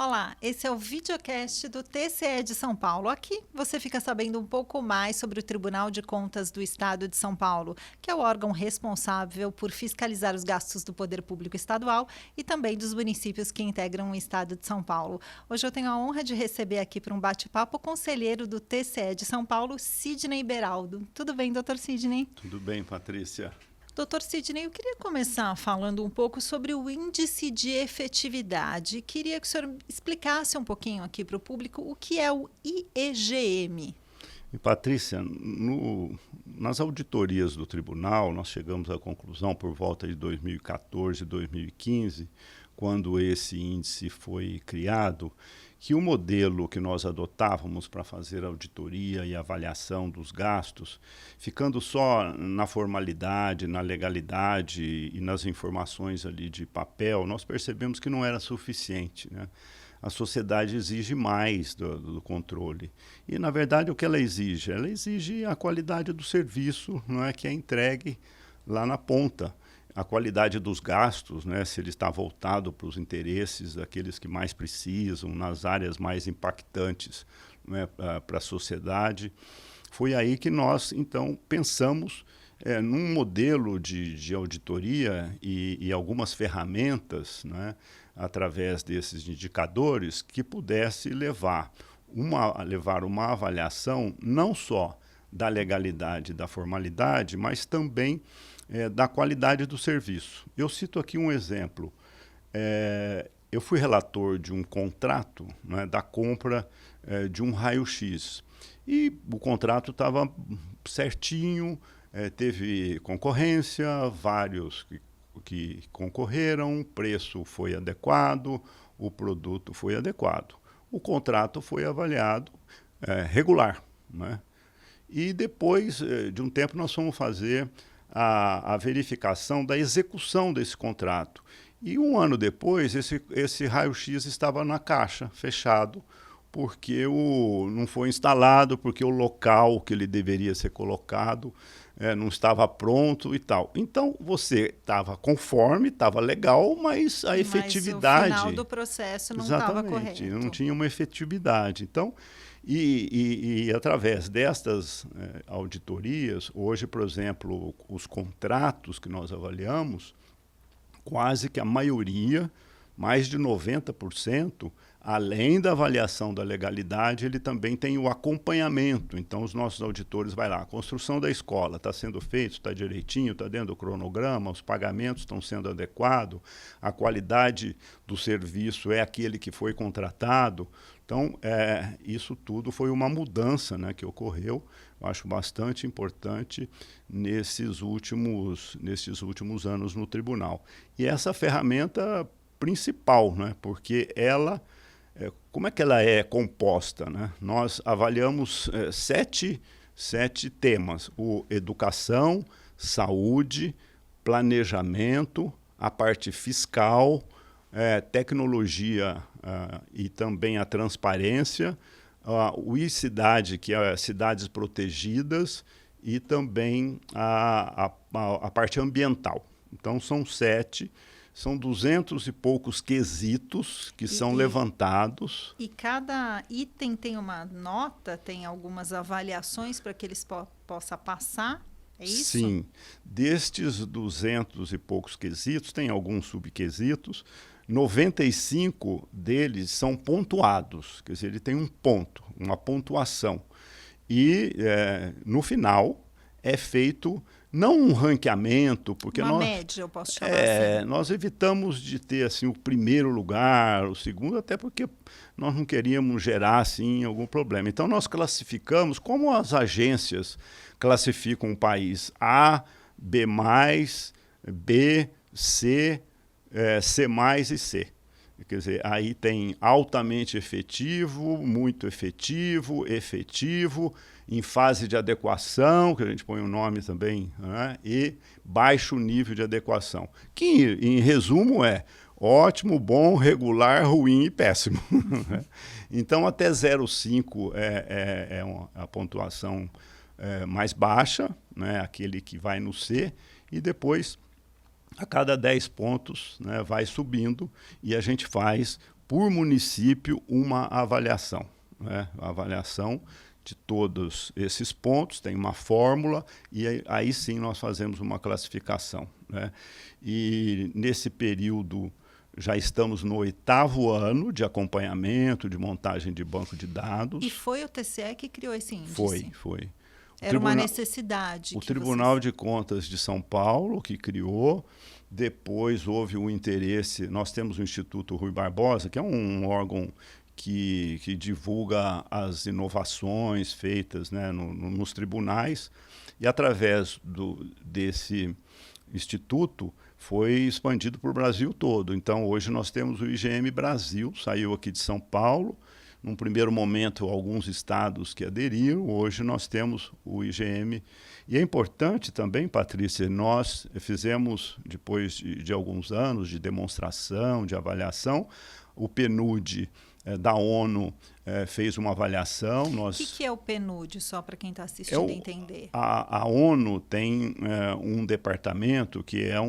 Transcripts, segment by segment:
Olá, esse é o videocast do TCE de São Paulo. Aqui você fica sabendo um pouco mais sobre o Tribunal de Contas do Estado de São Paulo, que é o órgão responsável por fiscalizar os gastos do poder público estadual e também dos municípios que integram o Estado de São Paulo. Hoje eu tenho a honra de receber aqui para um bate-papo o conselheiro do TCE de São Paulo, Sidney Beraldo. Tudo bem, doutor Sidney? Tudo bem, Patrícia? Doutor Sidney, eu queria começar falando um pouco sobre o índice de efetividade. Queria que o senhor explicasse um pouquinho aqui para o público o que é o IEGM. E, Patrícia, nas auditorias do tribunal, nós chegamos à conclusão por volta de 2014, 2015, quando esse índice foi criado, que o modelo que nós adotávamos para fazer a auditoria e avaliação dos gastos, ficando só na formalidade, na legalidade e nas informações ali de papel, nós percebemos que não era suficiente, né? A sociedade exige mais do controle. E, na verdade, o que ela exige? Ela exige a qualidade do serviço, não é, que é entregue lá na ponta. A qualidade dos gastos, né, se ele está voltado para os interesses daqueles que mais precisam, nas áreas mais impactantes, né, para a sociedade. Foi aí que nós, então, pensamos num modelo de auditoria e algumas ferramentas, né, através desses indicadores, que pudesse levar uma avaliação não só da legalidade e da formalidade, mas também da qualidade do serviço. Eu cito aqui um exemplo. Eu fui relator de um contrato, né, da compra de um raio-x. E o contrato estava certinho, teve concorrência, vários que concorreram, o preço foi adequado, o produto foi adequado. O contrato foi avaliado regular, né? E depois de um tempo nós fomos fazer a verificação da execução desse contrato. E um ano depois, esse raio-x estava na caixa, fechado, porque não foi instalado, porque o local que ele deveria ser colocado não estava pronto e tal. Então, você estava conforme, estava legal, mas a efetividade... Mas o final do processo não estava correto. Exatamente, não tinha uma efetividade. Então, através destas auditorias, hoje, por exemplo, os contratos que nós avaliamos, quase que a maioria, mais de 90%, além da avaliação da legalidade, ele também tem o acompanhamento. Então, os nossos auditores vão lá, a construção da escola está sendo feita, está direitinho, está dentro do cronograma, os pagamentos estão sendo adequados, a qualidade do serviço é aquele que foi contratado. Então, isso tudo foi uma mudança, né, que ocorreu, eu acho bastante importante nesses últimos anos no tribunal. E essa ferramenta principal, né, porque ela... como é que ela é composta, né? Nós avaliamos sete temas: educação, saúde, planejamento, a parte fiscal, tecnologia e também a transparência, o e-cidade, que é cidades protegidas, e também a parte ambiental. Então, são 7. São 200 e poucos quesitos que são levantados. E cada item tem uma nota, tem algumas avaliações para que eles possam passar? É isso? Sim. Destes 200 e poucos quesitos, tem alguns subquesitos. 95 deles são pontuados, quer dizer, ele tem um ponto, uma pontuação. E, no final, é feito... não um ranqueamento, porque uma média, eu posso chamar assim. Nós evitamos de ter assim, o primeiro lugar, o segundo, até porque nós não queríamos gerar assim, algum problema. Então, nós classificamos como as agências classificam o país: A, B+, B, C, C+, e C. Quer dizer, aí tem altamente efetivo, muito efetivo, efetivo, em fase de adequação, que a gente põe o nome também, né, e baixo nível de adequação. Que, em resumo, é ótimo, bom, regular, ruim e péssimo. Então, até 0,5 é a pontuação mais baixa, né, aquele que vai no C, e depois... a cada 10 pontos, né, vai subindo, e a gente faz por município, uma avaliação, né? A avaliação de todos esses pontos, tem uma fórmula, e aí sim nós fazemos uma classificação, né? E nesse período já estamos no 8º ano de acompanhamento, de montagem de banco de dados. E foi o TCE que criou esse índice? Foi. Era uma necessidade. O Tribunal de Contas de São Paulo que criou. Depois houve o interesse. Nós temos o Instituto Rui Barbosa, que é um órgão que divulga as inovações feitas, né, nos tribunais. E através desse instituto foi expandido para o Brasil todo. Então, hoje nós temos o IGM Brasil, saiu aqui de São Paulo. Num primeiro momento, alguns estados que aderiram. Hoje nós temos o IGM. E é importante também, Patrícia, nós fizemos, depois de alguns anos de demonstração, de avaliação, o PNUD da ONU fez uma avaliação. O que é o PNUD, só para quem está assistindo entender? A ONU tem um departamento que é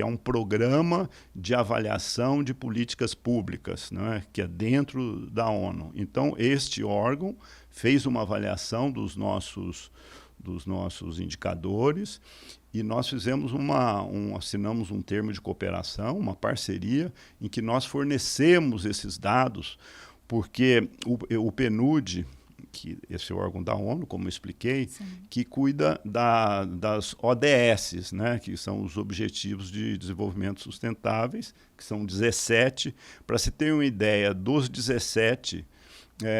um programa de avaliação de políticas públicas, né, que é dentro da ONU. Então, este órgão fez uma avaliação dos nossos indicadores e nós fizemos assinamos um termo de cooperação, uma parceria, em que nós fornecemos esses dados, porque o PNUD, que esse órgão da ONU, como eu expliquei, sim, que cuida das ODS, né, que são os Objetivos de Desenvolvimento Sustentáveis, que são 17. Para se ter uma ideia, dos 17,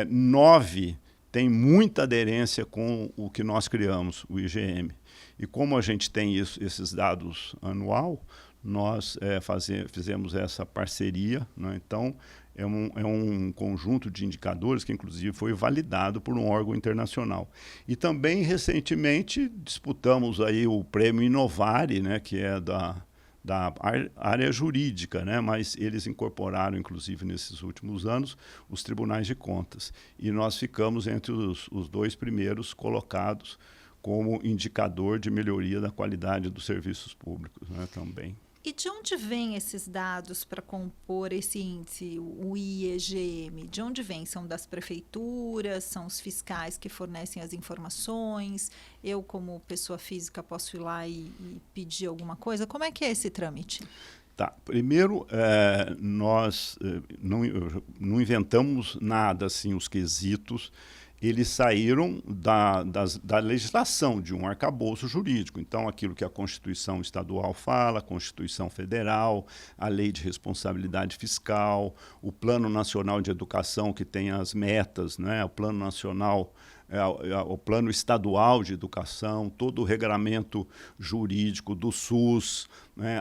9 tem muita aderência com o que nós criamos, o IGM. E como a gente tem esses dados anual, nós fizemos essa parceria, né? Então, é um conjunto de indicadores que, inclusive, foi validado por um órgão internacional. E também, recentemente, disputamos aí o prêmio Inovare, né, que é da área jurídica, né? Mas eles incorporaram, inclusive, nesses últimos anos, os tribunais de contas. E nós ficamos entre os 2 primeiros colocados como indicador de melhoria da qualidade dos serviços públicos, né, também. E de onde vêm esses dados para compor esse índice, o IEGM? De onde vem? São das prefeituras? São os fiscais que fornecem as informações? Eu, como pessoa física, posso ir lá e pedir alguma coisa? Como é que é esse trâmite? Tá. Primeiro, nós não inventamos nada, assim, os quesitos. Eles saíram da legislação, de um arcabouço jurídico. Então, aquilo que a Constituição Estadual fala, a Constituição Federal, a Lei de Responsabilidade Fiscal, o Plano Nacional de Educação, que tem as metas, né? O Plano Nacional, o Plano Estadual de Educação, todo o regramento jurídico do SUS, né?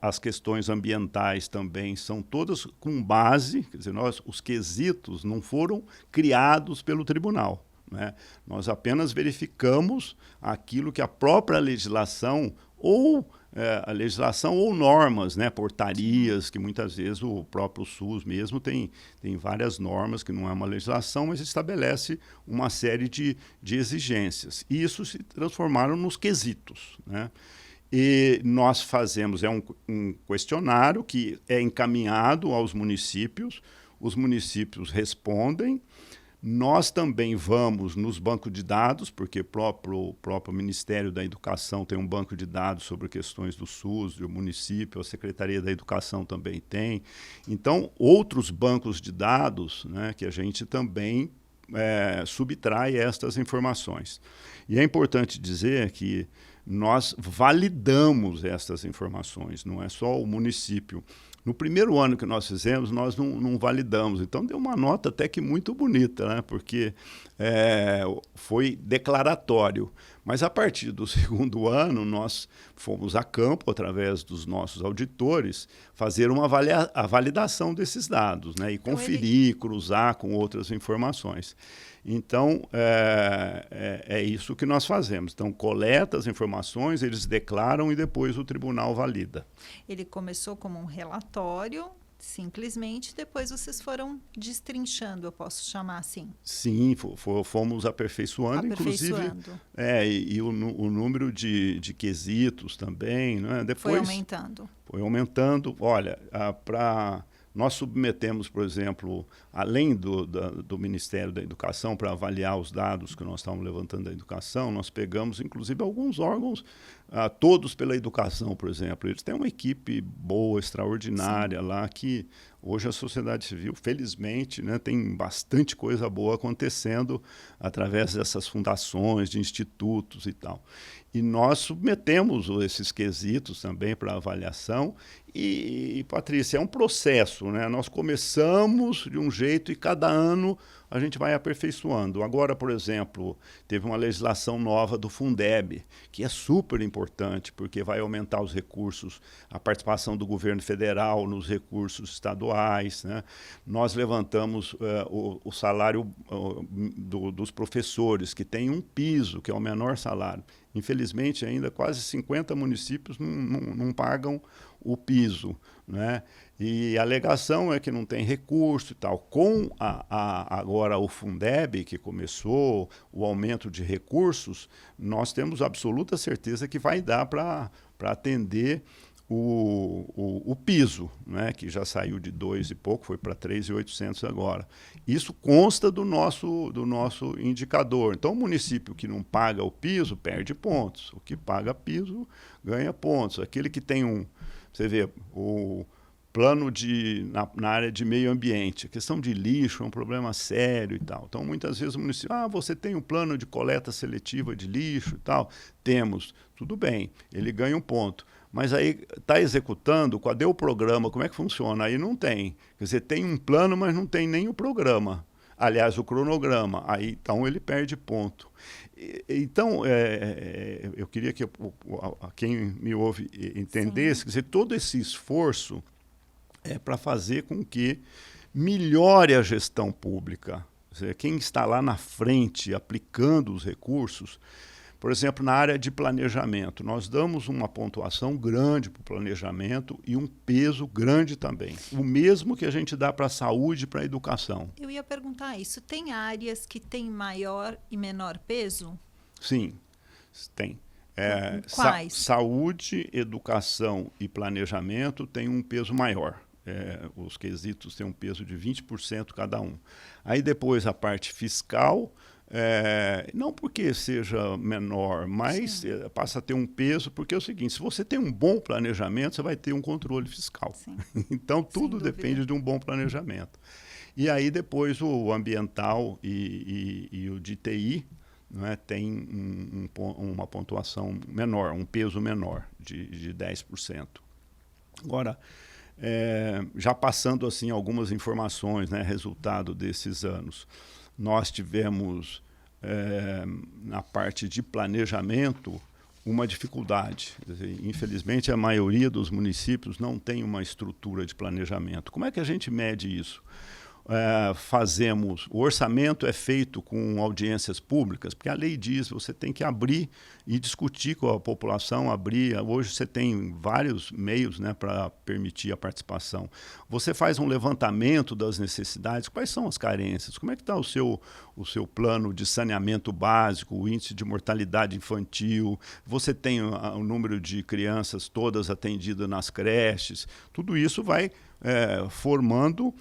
As questões ambientais também são todas com base, quer dizer, os quesitos não foram criados pelo tribunal, né? Nós apenas verificamos aquilo que a própria legislação ou normas, né, portarias, que muitas vezes o próprio SUS mesmo tem várias normas, que não é uma legislação, mas estabelece uma série de exigências. E isso se transformaram nos quesitos, né? E nós fazemos um questionário que é encaminhado aos municípios, os municípios respondem. Nós também vamos nos bancos de dados, porque o próprio Ministério da Educação tem um banco de dados sobre questões do SUS, do município, a Secretaria da Educação também tem. Então, outros bancos de dados, né, que a gente também subtrai estas informações. E é importante dizer que nós validamos essas informações, não é só o município. No primeiro ano que nós fizemos, nós não validamos. Então, deu uma nota até que muito bonita, né? Porque foi declaratório. Mas, a partir do segundo ano, nós fomos a campo, através dos nossos auditores, fazer a validação desses dados, né? E conferir, cruzar com outras informações. Então, é isso que nós fazemos. Então, coleta as informações, eles declaram e depois o tribunal valida. Ele começou como um relatório, simplesmente, depois vocês foram destrinchando, eu posso chamar assim? Sim, fomos aperfeiçoando. Inclusive, e o número de quesitos também, né? Depois, foi aumentando. Foi aumentando. Olha, Nós submetemos, por exemplo, além do Ministério da Educação, para avaliar os dados que nós estávamos levantando da educação, nós pegamos, inclusive, alguns órgãos, todos pela educação, por exemplo. Eles têm uma equipe boa, extraordinária Sim. lá, que hoje a sociedade civil, felizmente, né, tem bastante coisa boa acontecendo através dessas fundações, de institutos e tal. E nós submetemos esses quesitos também para avaliação. E, Patrícia, é um processo, né? Nós começamos de um jeito e cada ano a gente vai aperfeiçoando. Agora, por exemplo, teve uma legislação nova do Fundeb, que é super importante, porque vai aumentar os recursos, a participação do governo federal nos recursos estaduais, né? Nós levantamos o salário dos professores, que tem um piso, que é o menor salário. Infelizmente, ainda quase 50 municípios não pagam o piso, né? E a alegação é que não tem recurso e tal. Com agora o Fundeb, que começou, o aumento de recursos, nós temos absoluta certeza que vai dar para atender o piso, né, que já saiu de 2 e pouco, foi para 3.800 agora. Isso consta do nosso indicador. Então, o município que não paga o piso perde pontos. O que paga piso ganha pontos. Aquele que tem você vê, o plano na área de meio ambiente, a questão de lixo é um problema sério e tal. Então, muitas vezes o município, você tem um plano de coleta seletiva de lixo e tal? Temos. Tudo bem, ele ganha um ponto. Mas aí está executando, cadê o programa? Como é que funciona? Aí não tem. Quer dizer, tem um plano, mas não tem nem o programa. Aliás, o cronograma. Aí, então, ele perde ponto. Então, eu queria que quem me ouve entendesse, quer dizer, todo esse esforço é para fazer com que melhore a gestão pública. Quer dizer, quem está lá na frente aplicando os recursos, por exemplo, na área de planejamento, nós damos uma pontuação grande para o planejamento e um peso grande também. O mesmo que a gente dá para a saúde e para a educação. Eu ia perguntar isso. Tem áreas que têm maior e menor peso? Sim, tem. Quais? Saúde, educação e planejamento têm um peso maior. Os quesitos têm um peso de 20% cada um. Aí depois a parte fiscal, não porque seja menor, mas passa a ter um peso, porque é o seguinte, se você tem um bom planejamento, você vai ter um controle fiscal. Então tudo depende de um bom planejamento. E aí depois o ambiental e o de TI, né, tem uma pontuação menor, um peso menor de 10%. Agora, já passando assim algumas informações, né, resultado desses anos, nós tivemos na parte de planejamento uma dificuldade. Quer dizer, infelizmente, a maioria dos municípios não tem uma estrutura de planejamento. Como é que a gente mede isso? O orçamento é feito com audiências públicas, porque a lei diz, você tem que abrir e discutir com a população, hoje você tem vários meios, né, para permitir a participação. Você faz um levantamento das necessidades, quais são as carências, como é que está o seu plano de saneamento básico, o índice de mortalidade infantil, você tem o número de crianças todas atendidas nas creches, tudo isso vai formando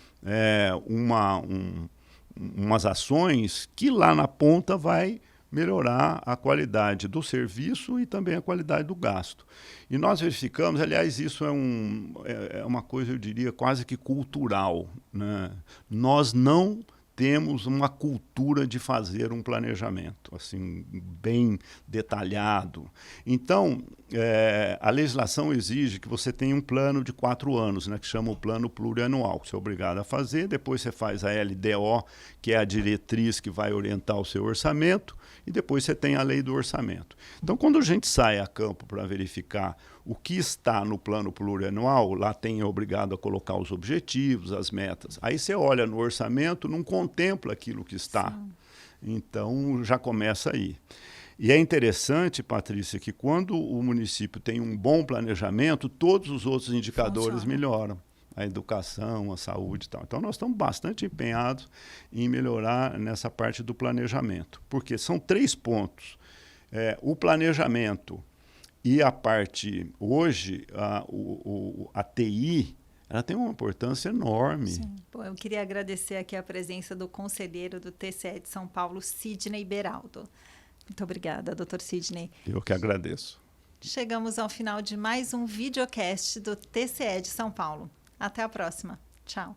umas ações que lá na ponta vai melhorar a qualidade do serviço e também a qualidade do gasto. E nós verificamos, aliás, isso é uma coisa, eu diria, quase que cultural, né? Nós não temos uma cultura de fazer um planejamento assim bem detalhado. Então, a legislação exige que você tenha um plano de 4 anos, né, que chama o plano plurianual, que você é obrigado a fazer. Depois você faz a LDO, que é a diretriz que vai orientar o seu orçamento, e depois você tem a lei do orçamento. Então, quando a gente sai a campo para verificar o que está no plano plurianual, lá é obrigado a colocar os objetivos, as metas. Aí você olha no orçamento, não contempla aquilo que está. Sim. Então, já começa aí. E é interessante, Patrícia, que quando o município tem um bom planejamento, todos os outros indicadores melhoram. A educação, a saúde e tal. Então, nós estamos bastante empenhados em melhorar nessa parte do planejamento. Porque são 3 pontos. O planejamento e a parte, hoje, a TI, ela tem uma importância enorme. Sim. Bom, eu queria agradecer aqui a presença do conselheiro do TCE de São Paulo, Sidney Beraldo. Muito obrigada, doutor Sidney. Eu que agradeço. Chegamos ao final de mais um videocast do TCE de São Paulo. Até a próxima. Tchau.